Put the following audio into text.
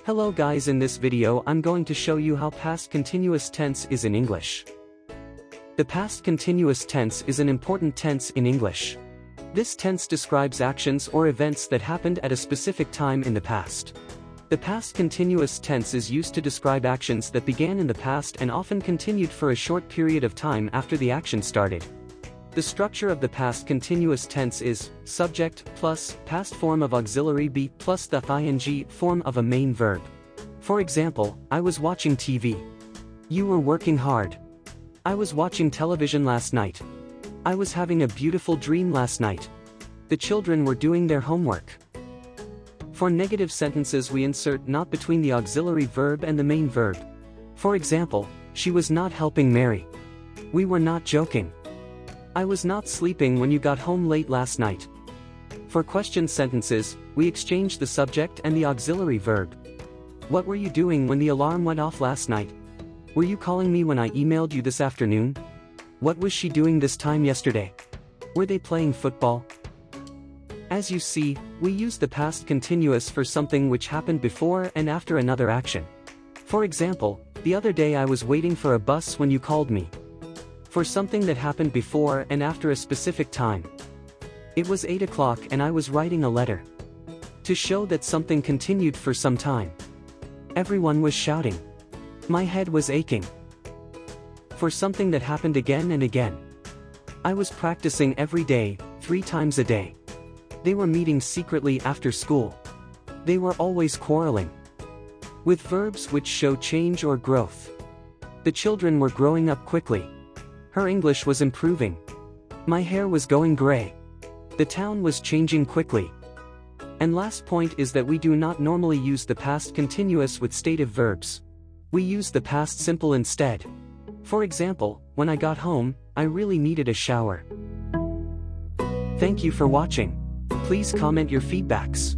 Hello guys, in this video I'm going to show you how past continuous tense is in English. The past continuous tense is an important tense in English. This tense describes actions or events that happened at a specific time in the past. The past continuous tense is used to describe actions that began in the past and often continued for a short period of time after the action started. The structure of the past continuous tense is subject plus past form of auxiliary be plus the ing form of a main verb. For example, I was watching TV. You were working hard. I was watching television last night. I was having a beautiful dream last night. The children were doing their homework. For negative sentences, we insert not between the auxiliary verb and the main verb. For example, she was not helping Mary. We were not joking. I was not sleeping when you got home late last night. For question sentences, we exchange the subject and the auxiliary verb. What were you doing when the alarm went off last night? Were you calling me when I emailed you this afternoon? What was she doing this time yesterday? Were they playing football? As you see, we use the past continuous for something which happened before and after another action. For example, the other day I was waiting for a bus when you called me. For something that happened before and after a specific time. It was 8 o'clock and I was writing a letter. To show that something continued for some time. Everyone was shouting. My head was aching. For something that happened again and again. I was practicing every day, 3 times a day. They were meeting secretly after school. They were always quarreling. With verbs which show change or growth. The children were growing up quickly. Her English was improving. My hair was going gray. The town was changing quickly. And last point is that we do not normally use the past continuous with stative verbs. We use the past simple instead. For example, when I got home, I really needed a shower. Thank you for watching. Please comment your feedbacks.